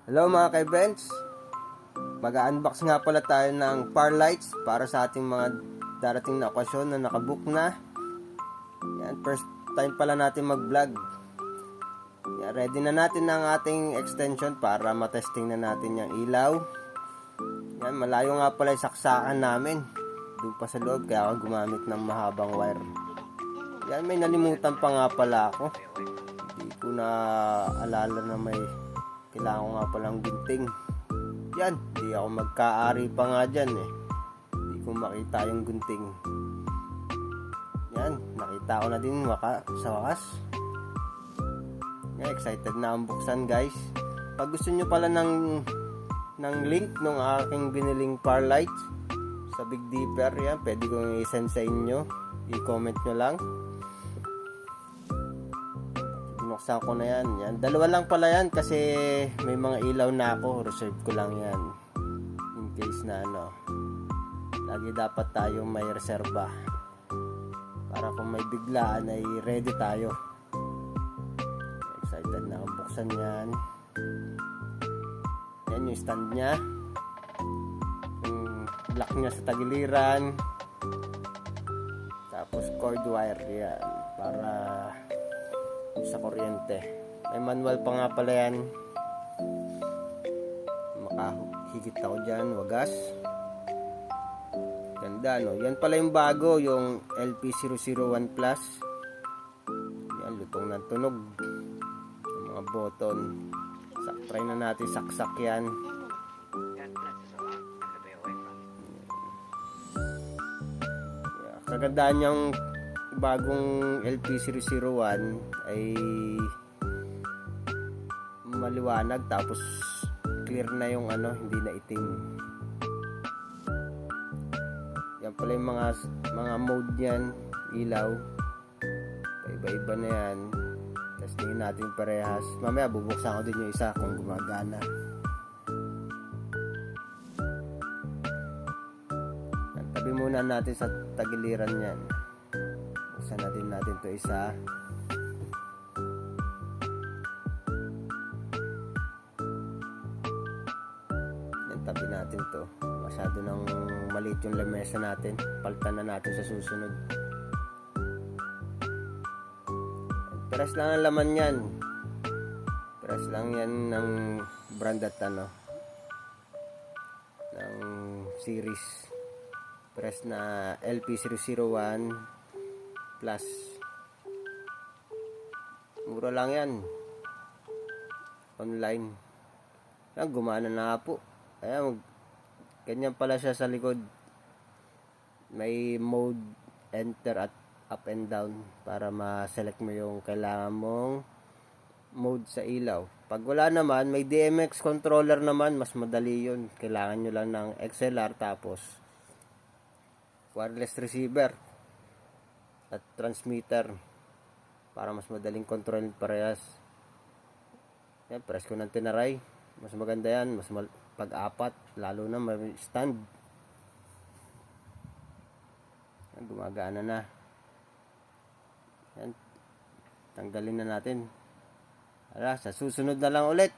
Hello mga ka-events, mag-unbox nga pala tayo ng Par Lights para sa ating mga darating na okasyon na nakabook na. Yan, first time pala natin mag-vlog. Yan, ready na natin ang ating extension para matesting na natin yung ilaw. Yan, malayo nga pala yung saksakan namin doon pa sa loob, kaya ako gumamit ng mahabang wire. Yan, may nalimutan pa nga pala ako. Hindi ko na alala na may kailangan ko nga palang gunting. Yan, di ako magkaari pa nga dyan eh. Di ko makita yung gunting. Yan, nakita ko na din sa wakas. Yan, excited na ang buksan guys. Pag gusto nyo pala ng link nung aking biniling Par Lights sa Big Dipper, yan, pwede kong i-send sa inyo. I-comment nyo lang. Binuksan ko na yan. Yan. Dalawa lang pala yan kasi may mga ilaw na ako. Reserve ko lang yan. In case na lagi dapat tayo may reserba. Para kung may biglaan ay ready tayo. Excited na akong buksan yan. Yan yung stand nya. Yung block nya sa tagiliran. Tapos cord wire yan. Para sa kuryente. May manual pa nga pala yan. Makahigit ako dyan. Wagas. Ganda no. Yan pala yung bago. Yung LP001 Plus. Yan. Lutong ng tunog. Yung mga button. Try na natin saksak yan. Kagandaan yung bagong LP001 ay maliwanag tapos clear na yung hindi na itim. Yan pala yung mga mode niyan, ilaw. Iba-iba na yan. Testingin natin parehas. Mamaya bubuksan ko din yung isa kung gumagana. Yan, tabi muna natin sa tagiliran yan. Buksan natin to isa. Yan, tabi natin to. Masyado nang maliit yung lamesa natin. Palitan na natin sa susunod. Press lang ang laman yan. Press lang yan ng brand at ng series. Press na LP001 Plus. Mura lang yan. Online. Yan, gumana na po. Ayan, ganyan pala siya sa likod. May mode, enter at up and down para ma-select mo yung kailangan mong mode sa ilaw. Pag wala naman, may DMX controller naman. Mas madali yun. Kailangan nyo lang ng XLR tapos wireless receiver at transmitter para mas madaling control parehas. Yan, press ko ng tinaray. Mas maganda yan. Pag-apat, lalo na may stand. Yan, gumagana na. Yan, tanggalin na natin. Sa susunod na lang ulit.